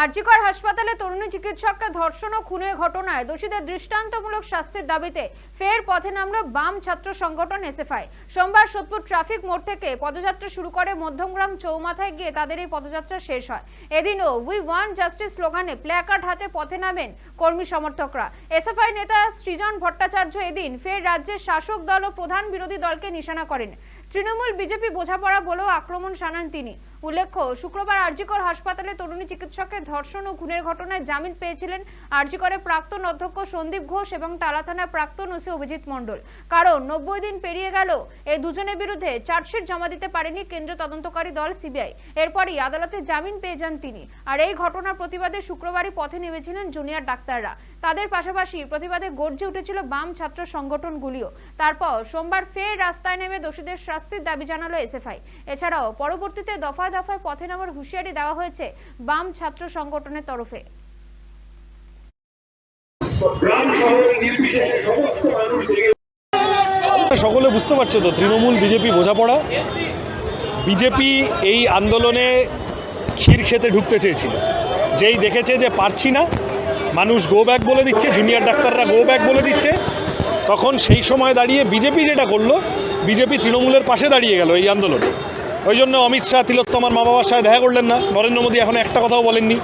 আরজিকর হাসপাতালে তরুণী চিকিৎসককে ধর্ষণ ও খুনের ঘটনায় দোষীদের দৃষ্টান্তমূলক শাস্তির দাবিতে ফের পথে নামল বাম ছাত্র সংগঠন এসএফআই। সোমবার সোদপুর ট্রাফিক মোড় থেকে পদযাত্রা শুরু করে মধ্যমগ্রাম চৌমাথায় গিয়ে তাদের এই পদযাত্রা শেষ হয়। এদিনও উই ওয়ান্ট জাস্টিস স্লোগানে প্ল্যাকার্ড হাতে পথে নামেন কর্মী সমর্থকরা। এসএফআই নেতা সৃজন ভট্টাচার্য এদিন ফের রাজ্যের শাসক দল ও প্রধান বিরোধী দলকে নিশানা করেন। তৃণমূল বিজেপি বোঝাপড়া বলেও আক্রমণ শানান তিনি। উল্লেখ্য, শুক্রবার আরজিকর হাসপাতালে তরুণী চিকিৎসককে ধর্ষণ ও খুনের ঘটনায় জামিন পেয়েছিলেন আরজিকরের প্রাক্তন অধ্যক্ষ সন্দীপ ঘোষ এবং টালা থানার প্রাক্তন ওসি অভিজিৎ মণ্ডল। কারণ 90 দিন পেরিয়ে গেল এই দুজনের বিরুদ্ধে চার্জশিট জমা দিতে পারেনি কেন্দ্রীয় তদন্তকারী দল সিবিআই। এরপরই আদালতে জামিন পেয়ে যান তিনি। আর এই ঘটনার প্রতিবাদে শুক্রবারই পথে নেমেছিলেন জুনিয়র ডাক্তাররা। তাদের পাশাপাশি প্রতিবাদে গর্জে উঠেছিল বাম ছাত্র সংগঠনগুলিও। তারপর সোমবার ফের রাস্তায় নেমে দোষীদের শাস্তির দাবি জানালো এসএফআই। এছাড়াও পরবর্তীতে দফায় দফায় পথে নামার হুঁশিয়ারি দেওয়া হয়েছে বাম ছাত্র সংগঠনের তরফে। সকলে বুঝতে পারছে তো তৃণমূল বিজেপি বোঝাপড়া। বিজেপি এই আন্দোলনে ক্ষীর খেতে ঢুকতে চেয়েছিল, যেই দেখেছে যে পারছি না, মানুষ গো ব্যাক বলে দিচ্ছে, জুনিয়র ডাক্তাররা গো ব্যাক বলে দিচ্ছে, তখন সেই সময় দাঁড়িয়ে বিজেপি যেটা করলো, বিজেপি তৃণমূলের পাশে দাঁড়িয়ে গেল এই আন্দোলনে। ওই জন্য অমিত শাহ তিলোত্তমার মা বাবার সাথে দেখা করলেন না, নরেন্দ্র মোদী এখন একটা কথাও বলেননি।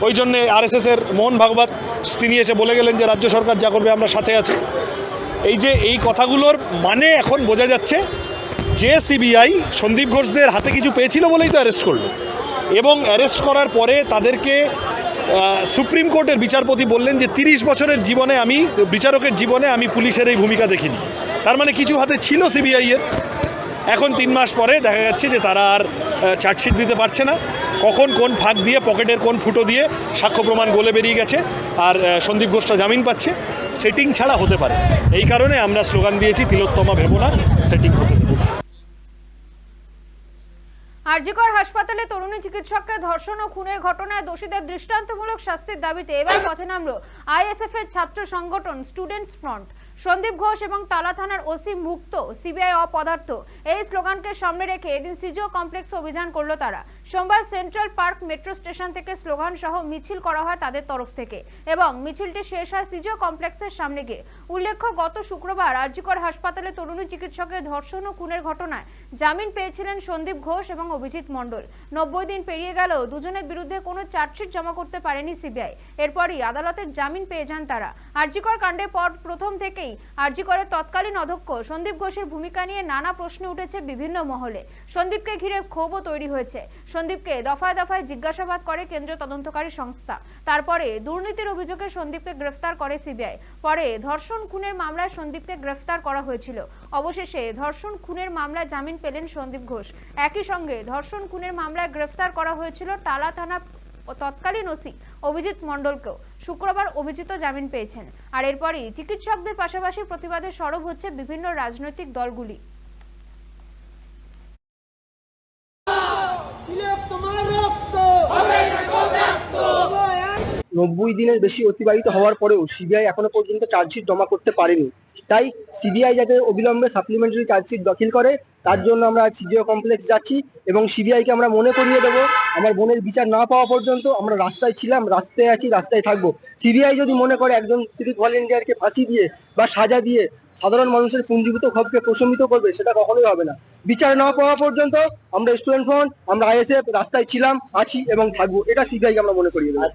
ওই জন্যে আরএসএসের মোহন ভাগবত তিনি এসে বলে গেলেন যে রাজ্য সরকার যা করবে আমরা সাথে আছি। এই কথাগুলোর মানে এখন বোঝা যাচ্ছে যে সিবিআই সন্দীপ ঘোষদের হাতে কিছু পেয়েছিল বলেই তো অ্যারেস্ট করলো, এবং অ্যারেস্ট করার পরে তাদেরকে সুপ্রিম কোর্টের বিচারপতি বললেন যে 30 বছরের জীবনে আমি বিচারকের জীবনে আমি পুলিশের এই ভূমিকা দেখিনি। তার মানে কিছু হাতে ছিল সিবিআইয়ের। এখন 3 মাস পরে দেখা যাচ্ছে যে তারা আর চার্জশিট দিতে পারছে না। কখন কোন ফাঁক দিয়ে, পকেটের কোন ফুটো দিয়ে সাক্ষ্য প্রমাণ গলে বেরিয়ে গেছে, আর সন্দীপ ঘোষটা জামিন পাচ্ছে। সেটিং ছাড়া হতে পারে, এই কারণে আমরা স্লোগান দিয়েছি তিলোত্তমা ভেবো না, সেটিং হতে দেবো না। আরজিকর হাসপাতালে তরুণী চিকিৎসককে ধর্ষণ ও খুনের ঘটনায় দোষীদের দৃষ্টান্তমূলক শাস্তির দাবিতে এবার পথে নামল আইএসএফ এর ছাত্র সংগঠন স্টুডেন্টস ফ্রন্ট। সন্দীপ ঘোষ এবং টালা থানার ওসি মুক্ত, সিবিআই অপদার্থ, এই স্লোগানকে সামনে রেখে এদিন সিজিও কমপ্লেক্স অভিযান করলো তারা। সোমবার সেন্ট্রাল পার্ক মেট্রো স্টেশন থেকে স্লোগান সহ মিছিল করা হয় তাদের তরফ থেকে, এবং মিছিলটি শেষ হয় সিজিও কমপ্লেক্সের সামনে গিয়ে। উল্লেখ্য, গত শুক্রবার আরজিকর হাসপাতালে তরুণী চিকিৎসকের ধর্ষণ ও খুনের ঘটনায় জামিন পেয়েছিলেন সন্দীপ ঘোষ এবং অভিজিৎ মণ্ডল। 90 দিন পেরিয়ে গেলেও দুজনের বিরুদ্ধে কোনো চার্জশিট জমা করতে পারেনি সিবিআই। এরপরই আদালতের জামিন পেয়ে যান তারা। আরজিকর কাণ্ডের পর প্রথম থেকেই আরজিকরের তৎকালীন অধ্যক্ষ সন্দীপ ঘোষের ভূমিকা নিয়ে নানা প্রশ্ন উঠেছে বিভিন্ন মহলে। সন্দীপকে ঘিরে ক্ষোভও তৈরি হয়েছে। সন্দীপকে দফায় দফায় জিজ্ঞাসাবাদ করে কেন্দ্রীয় তদন্তকারী সংস্থা। তারপরে দুর্নীতির অভিযোগে সন্দীপকে গ্রেফতার করে সিবিআই। পরে ধর্ষণ খুনের মামলায় সন্দীপকে গ্রেফতার করা হয়েছিল। অবশেষে ধর্ষণ খুনের মামলায় জামিন পেলেন সন্দীপ ঘোষ। একই সঙ্গে ধর্ষণ খুনের মামলায় গ্রেফতার করা হয়েছিল টালা থানা তৎকালীন ওসি অভিজিৎ মণ্ডলকেও। শুক্রবার অভিজিৎ জামিন পেয়েছেন। আর এরপরই চিকিৎসকদের পাশাপাশি প্রতিবাদে সরব হচ্ছে বিভিন্ন রাজনৈতিক দলগুলি। 90 দিনের বেশি অতিবাহিত হওয়ার পরেও সিবিআই এখনো পর্যন্ত চার্জশিট জমা করতে পারেনি। তাই সিবিআই যাতে অবিলম্বে সাপ্লিমেন্টারি চার্জশিট দাখিল করে, তার জন্য আমরা সিজিও কমপ্লেক্স যাচ্ছি এবং সিবিআইকে আমরা মনে করিয়ে দেবো আমার বোনের বিচার না পাওয়া পর্যন্ত আমরা রাস্তায় ছিলাম, রাস্তায় আছি, রাস্তায় থাকবো। সিবিআই যদি মনে করে একজন সিভিক ভলেন্টিয়ারকে ফাঁসি দিয়ে বা সাজা দিয়ে সাধারণ মানুষের পুঞ্জীভূত ক্ষোভকে প্রশমিত করবে, সেটা কখনোই হবে না। বিচার না পাওয়া পর্যন্ত আমরা স্টুডেন্ট ফ্রন্ট, আমরা আইএসএফ রাস্তায় ছিলাম, আছি এবং থাকবো। এটা সিবিআইকে আমরা মনে করিয়ে দেবো।